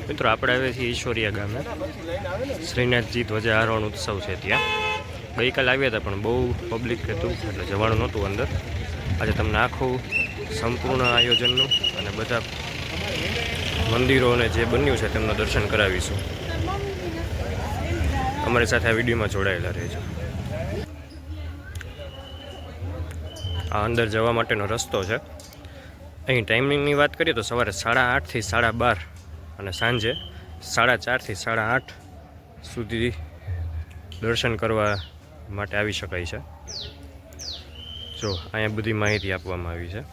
મિત્રો આપણે આવે છીએ ઈશ્વરિયા ગામે શ્રીનાથજી ધ્વજા આરોહણ ઉત્સવ છે ત્યાં ગઈકાલે આવ્યા હતા પણ બહુ પબ્લિક હતું એટલે જવાનું નહોતું અંદર. આજે તમને આખું સંપૂર્ણ આયોજનનું અને બધા મંદિરો અને જે બન્યું છે તેમનું દર્શન કરાવીશું. અમારી સાથે આ વિડીયોમાં જોડાયેલા રહેજો. આ અંદર જવા માટેનો રસ્તો છે. અહીં ટાઈમિંગની વાત કરીએ તો સવારે 8:30 થી 12:30 અને સાંજે 4:30 થી 8:30 સુધી દર્શન કરવા માટે આવી શકાય છે. જો અહીંયા બધી માહિતી આપવામાં આવી છે.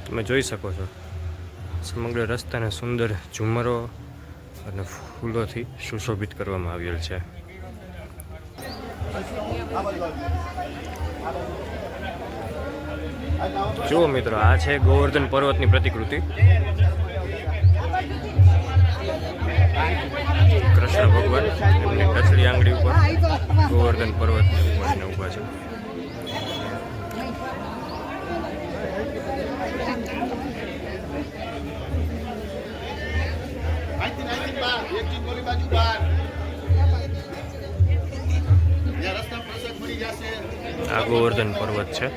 તમે જોઈ શકો છો સમગ્ર રસ્તાને સુંદર ઝુમરો અને ફૂલોથી સુશોભિત કરવામાં આવેલ છે. જુઓ મિત્રો, આ છે ગોવર્ધન પર્વતની પ્રતિકૃતિ. કૃષ્ણ ભગવાન એમની ટચલી આંગળી ઉપર ગોવર્ધન પર્વત ઉપર ઊભા છે. આ ગોવર્ધન પર્વત છે.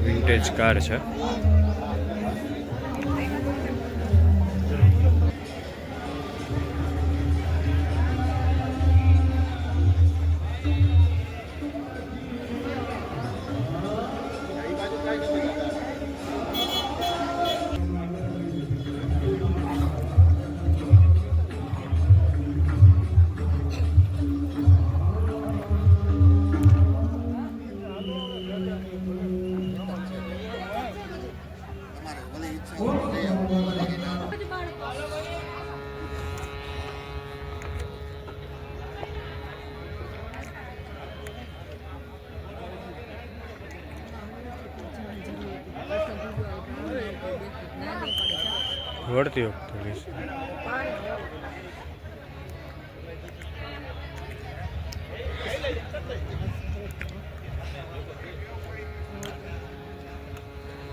વિન્ટેજ કાર છે. વળતી વખતે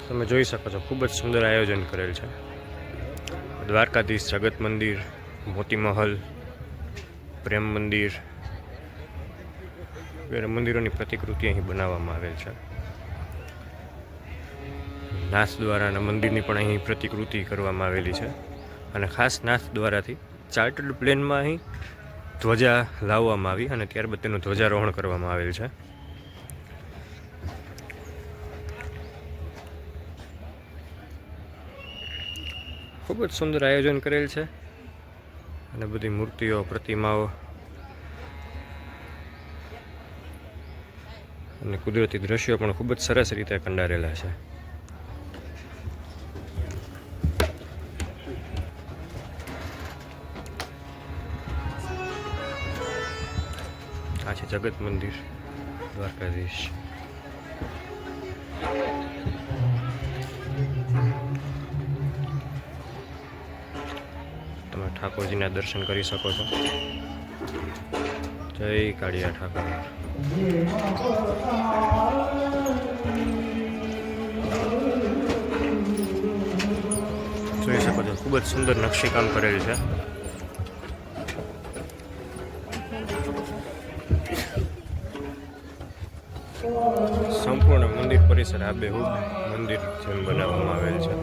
તમે જોઈ શકો છો ખૂબ જ સુંદર આયોજન કરેલ છે. દ્વારકાધીશ, જગત મંદિર, મોતી મહલ, પ્રેમ મંદિર વગેરે મંદિરોની પ્રતિકૃતિ અહીં બનાવવામાં આવેલ છે. નાથદ્વારાના મંદિરની પણ અહીં પ્રતિકૃતિ કરવામાં આવેલી છે અને ખાસ નાથદ્વારાથી ચાર્ટર્ડ પ્લેનમાં અહીં ધ્વજા લાવવામાં આવી અને ત્યારબાદ તેનું ધ્વજારોહણ કરવામાં આવેલ છે. ખૂબ જ સુંદર આયોજન કરેલ છે અને બધી મૂર્તિઓ, પ્રતિમાઓ અને કુદરતી દ્રશ્યો પણ ખૂબ જ સરસ રીતે કંડારેલા છે. આ છે જગત મંદિર, દ્વારકાધીશ. તમે ઠાકોરજીના દર્શન કરી શકો છો. જય કાળિયા ઠાકર. જોઈ શકો છો ખૂબ જ સુંદર નકશીકામ કરેલ છે. સંપૂર્ણ મંદિર પરિસર આબેહૂબ મંદિર જેમ બનાવવામાં આવેલ છે.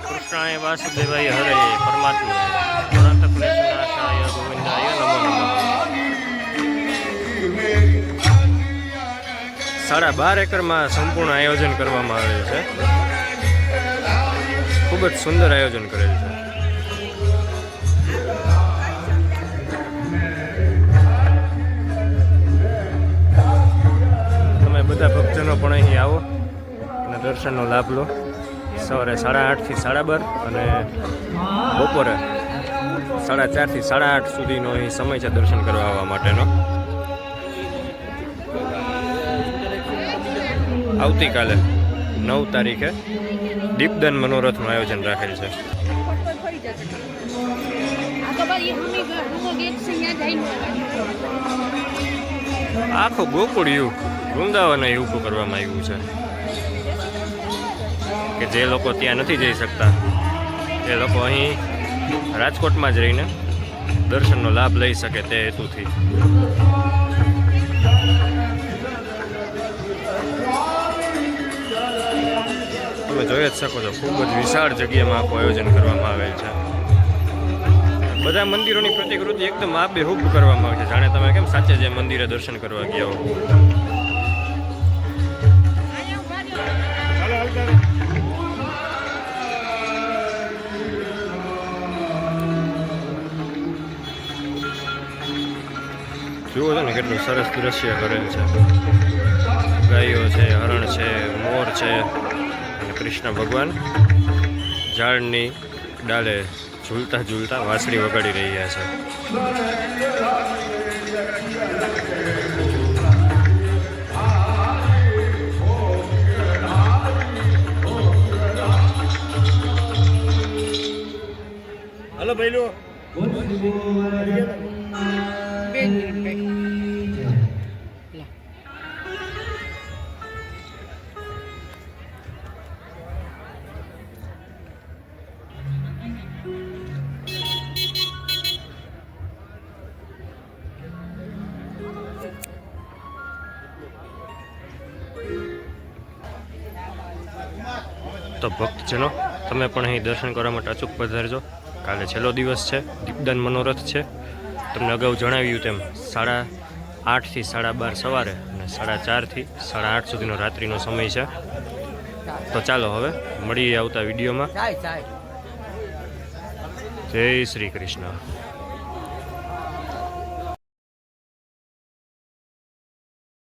કૃષ્ણાય વાસુદેવાય હરે પરમાત્મા પુરાતક લેશનાશાય ગોવિંદાય નમો નમઃ। 12.5 એકરમાં સંપૂર્ણ આયોજન કરવામાં આવેલ છે। ખૂબ જ સુંદર આયોજન કરેલ છે। તમે બધા ભક્તજનો પણ અહીં આવો અને દર્શનનો લાભ લો। સવારે 8:30 થી 12:30 અને બપોરે 4:30 થી 8:30 સુધીનો અહીં સમય છે દર્શન કરવા આવવા માટેનો। આવતીકાલે 9 તારીખે દીપદાન મનોરથનું આયોજન રાખેલ છે। આખું ગોકુળ યુગ વૃંદાવન અહીં ઊભું કરવામાં આવ્યું છે કે જે લોકો ત્યાં નથી જઈ શકતા એ લોકો અહીં રાજકોટમાં જ રહીને દર્શનનો લાભ લઈ શકે તે હેતુથી। તમે જોઈ જ શકો છો ખૂબ જ વિશાળ જગ્યામાં આખું આયોજન કરવામાં આવેલ છે। બધા મંદિરોની પ્રતિકૃતિ એકદમ આબેહૂબ કરવામાં આવે છે, જાણે તમે કેમ સાચે જે મંદિરે દર્શન કરવા ગયા હો। જુઓ છો ને કેટલું સરસ દ્રશ્ય કરેલ છે। ગાયો છે, હરણ છે, મોર છે અને કૃષ્ણ ભગવાન ઝાડની ડાલે ઝૂલતા ઝૂલતા વાંસળી વગાડી રહ્યા છે। હલો ભાઈલો તો ભક્તજનો તમે પણ અહીં દર્શન કરવા માટે અચૂક પધારજો। કાલે છેલ્લો દિવસ છે, દીપદાન મનોરથ છે। તમને અગાઉ જણાવ્યું તેમ 8:30 થી 12:30 સવારે અને 4:30 થી 8:30 સુધીનો રાત્રિનો સમય છે। તો ચાલો હવે મળીએ આવતા વિડીયોમાં। જય શ્રી કૃષ્ણ।